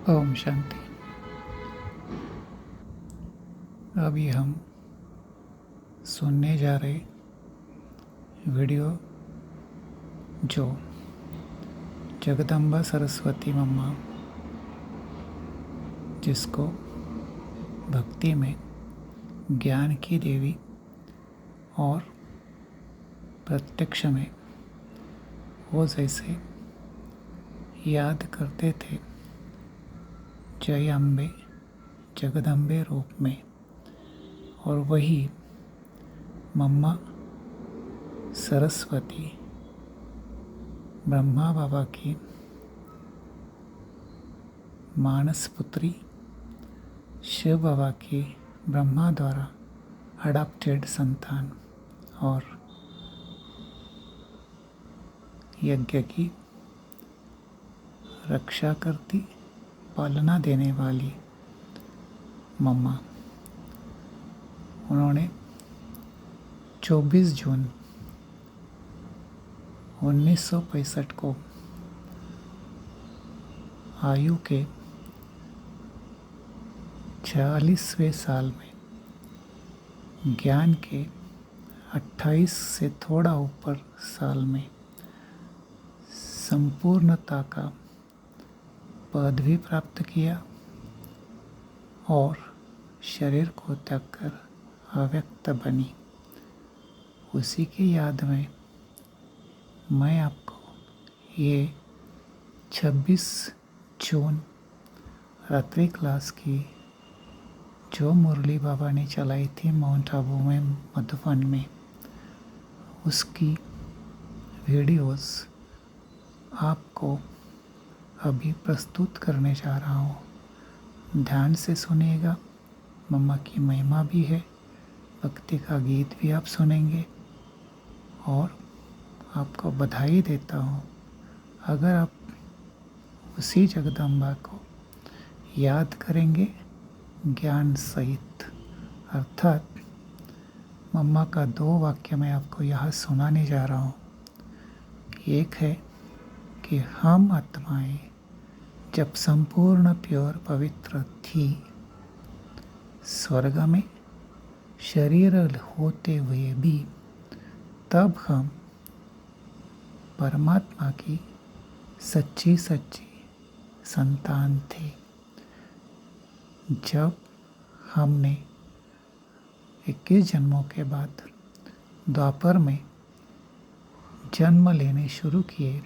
ओम शांति। अभी हम सुनने जा रहे वीडियो जो जगदम्बा सरस्वती मम्मा, जिसको भक्ति में ज्ञान की देवी और प्रत्यक्ष में वो जैसे याद करते थे, जय अम्बे जगदम्बे रूप में, और वही मम्मा सरस्वती ब्रह्मा बाबा की मानस पुत्री, शिव बाबा की ब्रह्मा द्वारा अडॉप्टेड संतान और यज्ञ की रक्षा करती, पालना देने वाली मम्मा। उन्होंने 24 जून 1965 को आयु के 46वें साल में, ज्ञान के 28 से थोड़ा ऊपर साल में संपूर्णता का पदवी प्राप्त किया और शरीर को त्याग कर अव्यक्त बनी। उसी की याद में मैं आपको ये 26 जून रात्रि क्लास की जो मुरली बाबा ने चलाई थी माउंट आबू में, मधुबन में, उसकी वीडियोस आपको अभी प्रस्तुत करने जा रहा हूँ। ध्यान से सुनिएगा। मम्मा की महिमा भी है, भक्ति का गीत भी आप सुनेंगे और आपको बधाई देता हूँ अगर आप उसी जगदम्बा को याद करेंगे ज्ञान सहित। अर्थात मम्मा का 2 वाक्य मैं आपको यहाँ सुनाने जा रहा हूँ। एक है कि हम आत्माएं जब संपूर्ण प्योर पवित्र थी, स्वर्ग में शरीर होते हुए भी, तब हम परमात्मा की सच्ची संतान थे। जब हमने 21 जन्मों के बाद द्वापर में जन्म लेने शुरू किए,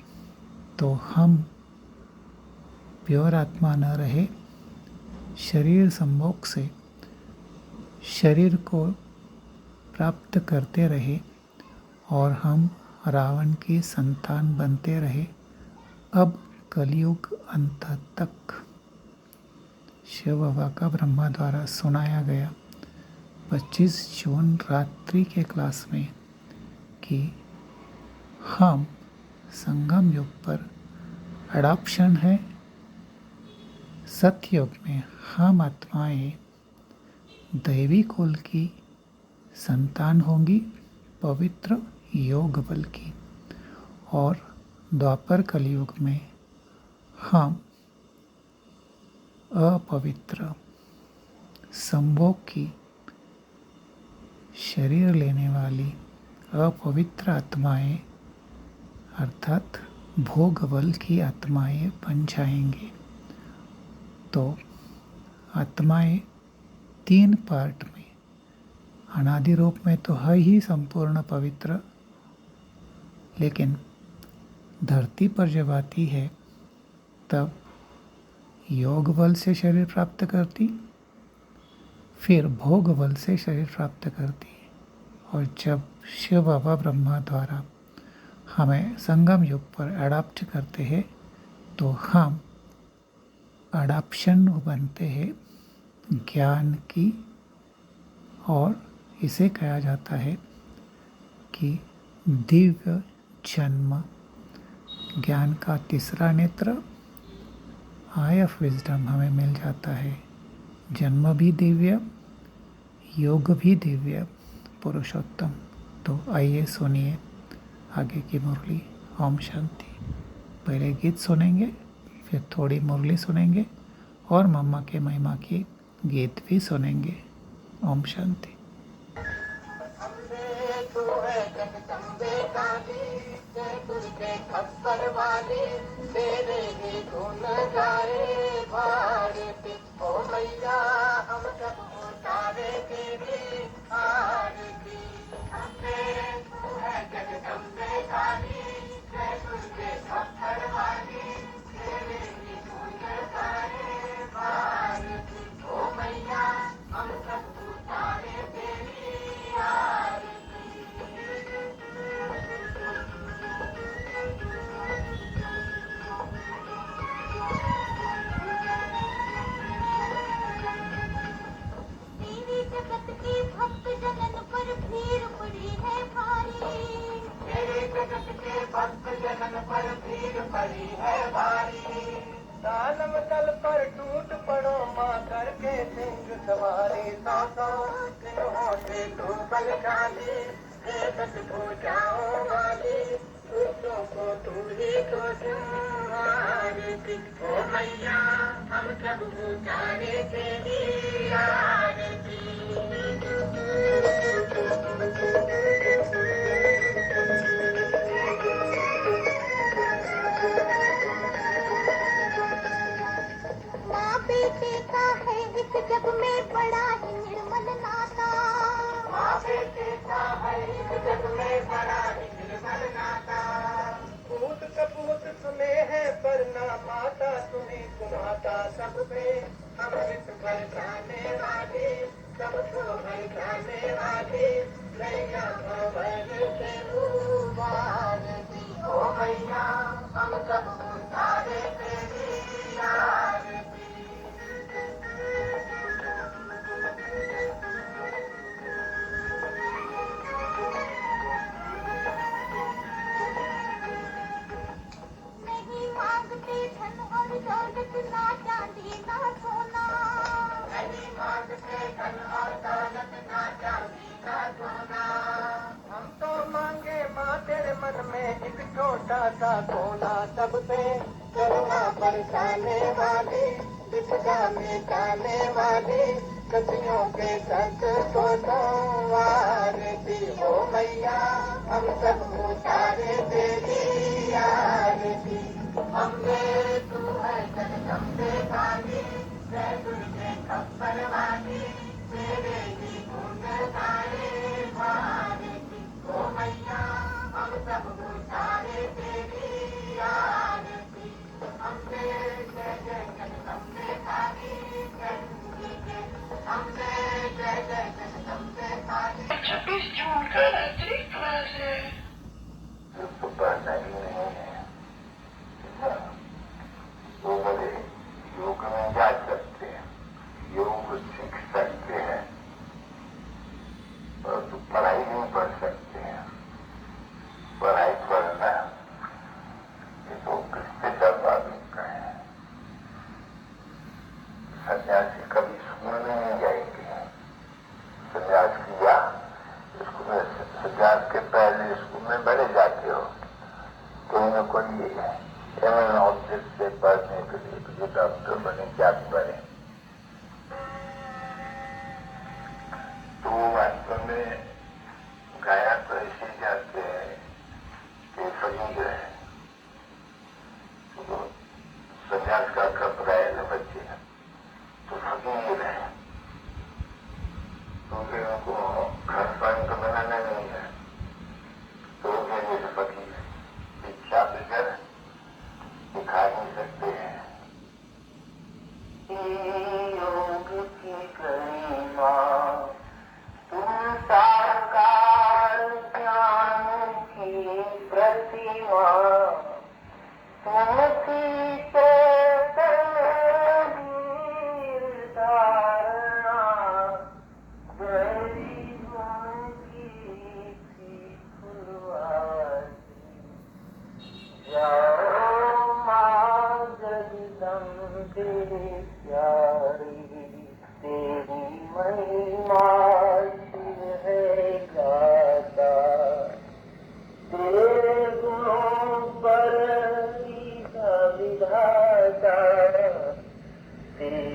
तो हम प्योर आत्मा न रहे, शरीर संभोग से शरीर को प्राप्त करते रहे और हम रावण की संतान बनते रहे। अब कलयुग अंत तक शिव बाबा का ब्रह्मा द्वारा सुनाया गया 25 जून रात्रि के क्लास में कि हम संगम युग पर अडॉप्शन है, सतयुग में हम आत्माएं दैवी कुल की संतान होंगी, पवित्र योग बल की, और द्वापर कलयुग में हम अपवित्र संभोग की शरीर लेने वाली अपवित्र आत्माएं, अर्थात भोग बल की आत्माएं बन जाएंगे। तो आत्माएं 3 पार्ट में, अनादि रूप में तो है ही संपूर्ण पवित्र, लेकिन धरती पर जब आती है तब योग बल से शरीर प्राप्त करती, फिर भोग बल से शरीर प्राप्त करती, और जब शिव बाबा ब्रह्मा द्वारा हमें संगम युग पर अडॉप्ट करते हैं, तो हम अडॉप्शन बनते हैं ज्ञान की, और इसे कहा जाता है कि दिव्य जन्म। ज्ञान का तीसरा नेत्र, आई ऑफ विजडम, हमें मिल जाता है। जन्म भी दिव्य, योग भी दिव्य, पुरुषोत्तम। तो आइए सुनिए आगे की मुरली। ओम शांति। पहले गीत सुनेंगे, फिर थोड़ी मुरली सुनेंगे और मम्मा के महिमा की गीत भी सुनेंगे। ओम शांति। तेरे ही गुण गाए भारती, ओ मैया हम सब उतारे तेरी आरती। अम्बे तू है जगदम्बे काली, जय दुर्गे पत्थर वाली, तेरे ही गुण गाए भारती, ओ मैया हम सब उतारे तेरी आरती। जगत की भक्त जनन पर भीड़ पड़ी है भारी, मेरे जगत के भक्त जनन पर भीड़ पड़ी है भारी। दानव दल पर टूट पड़ो माँ करके सिंह सवारी, सासों सिंहों से तू बलशाली, दस भुजाओं वाली, दूतों को तू ही तो संहारती, ओ मैया हम सब उतारे तेरी आरती। माँ बेटे का है इस जग में बड़ा ही निर्मल नाता, माँ बेटे का है इस जग में बड़ा ही निर्मल नाता। पूत कपूत तुम्हें है पर ना माता तुम्हें कुमाता, सब पे अमृत बरसाने वाली, सबको बरसाने वाली, नैया भंवर से उबारती, ओ मैया हम सब उतारे तेरी आरती। नहीं मांगते धन और दौलत, ना चांदी ना सोना, नहीं मांगते धन और दौलत, ना चांदी ना सोना। हम तो मांगे माँ तेरे मन में एक छोटा सा कोना, सब पे करुणा बरसाने वाली, विपदा मिटाने वाली, कतियों के संत को संवारती, ओ मैया हम सब उतारे तेरी आरती। अम्बे तू है जगदम्बे काली, जय दुर्गे खप्पर वाली, तेरे ही गुण गाए भारती, ओ मैया हम सब उतारे तेरी आरती। अम्बे जय जय जगदम्बे काली, जय दुर्गे, अम्बे जय जय जगदम्बे काली। 26 जून का रात्रि 12 से नहीं है, वो बड़े योग में जा सकते हैं, योग सीख सकते हैं, और तो पढ़ाई नहीं पढ़ सकते हैं। पढ़ाई पढ़ना ये तो किससे स्वाभाविक का है। सन्यासी कभी स्कूल में नहीं जाएंगे, सन्यास किया स्कूल में, सन्यास के पहले स्कूल में बड़े जाते हो, कोई न कोई एमएन ऑब्जेक्ट से पढ़ने के लिए, जो डॉक्टर बने क्या बने, तो वास्तव में गाया तो ऐसे जाते हैं कि फरीद है, तो सन्यास का कपड़ा है न बच्चे तो फकीर है, क्योंकि उनको खान पान तो बनाना नहीं है, तो ये फकीर शिक्षा बगैर दिखा नहीं सकते हैं। योग की गरिमा तुम साकार ज्ञान की प्रतिमा, तुम पीछे धारणा, गहरी गुण की थी फुलवारी, जाओ माँ जगदम्बे प्यारी, तेरी महिमा शिव है गाता, तेरे गुणों पर विधाता, तेरे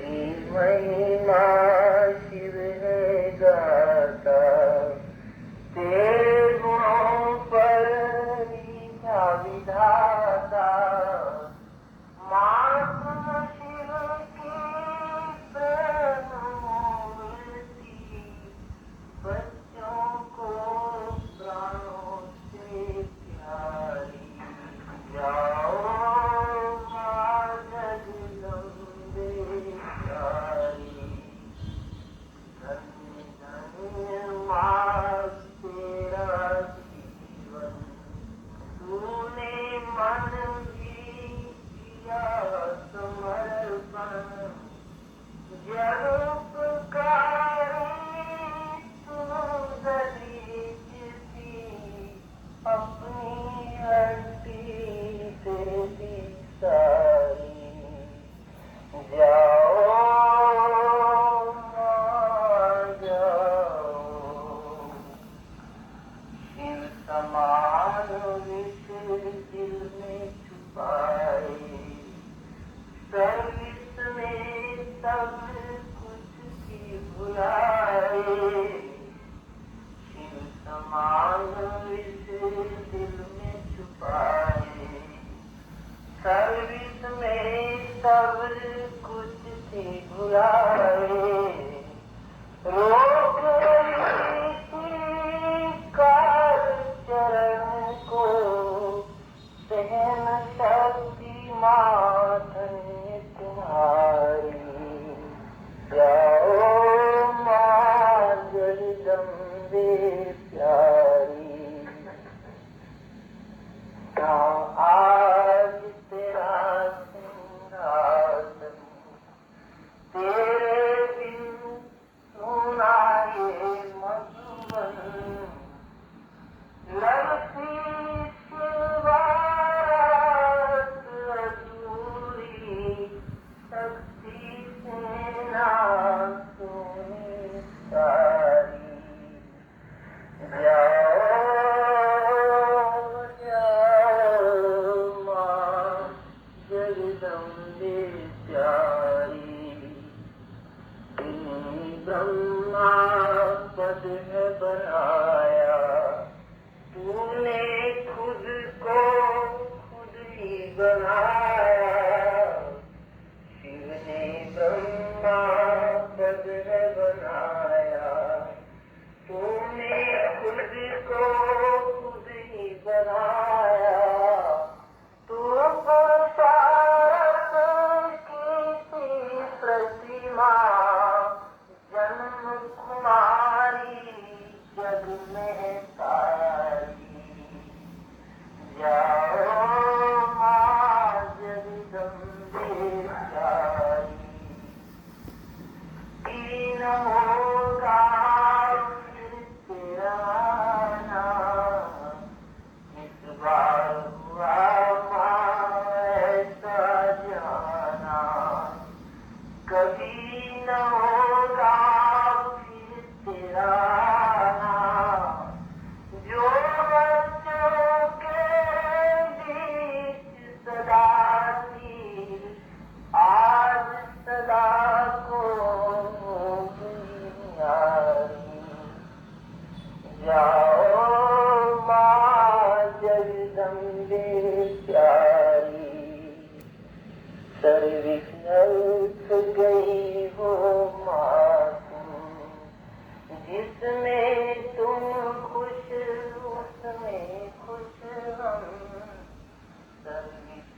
सर्विस में सब कुछ की भुलाए, शिव समान इस दिल में छुपाए। सर्विस में सब कुछ थी भुलाए, रोक रही थी काल चरण को, सहन शक्ति माधन तुम्हारी। जाओ माँ जगदम्बे प्यारी, आज तेरा सिंहासन, तेरे बिन सुना ये मधुबन। लगती सिवारत अधूरी, शक्ति सेना सुनी सारी। जाओ माँ जगदम्बे प्यारी, ब्रह्मा पद है बनाया, तूने खुद को खुद ही बनाया। शिव ने ब्रह्मा पद है बनाया, तूने खुद को खुद ही बनाया। तू पुरुषार्थ की थी प्रतिमा, जन्म कुमारी जग में सारी। जाओ माँ जगदम्बे प्यारी, दीन होगा फिर तेरा नाम, इस बार हुआ माँ ऐसा जाना। कभी न होगा फिर तेरा नाम, जो बच्चों के बीच सदा थी, आज सदा को हो गई न्यारी। जाओ माँ जगदम्बे प्यारी, सर्विस उठ गई हो माँ तुम, जिसमें तुम खुश उसमें खुश हम। सर्विस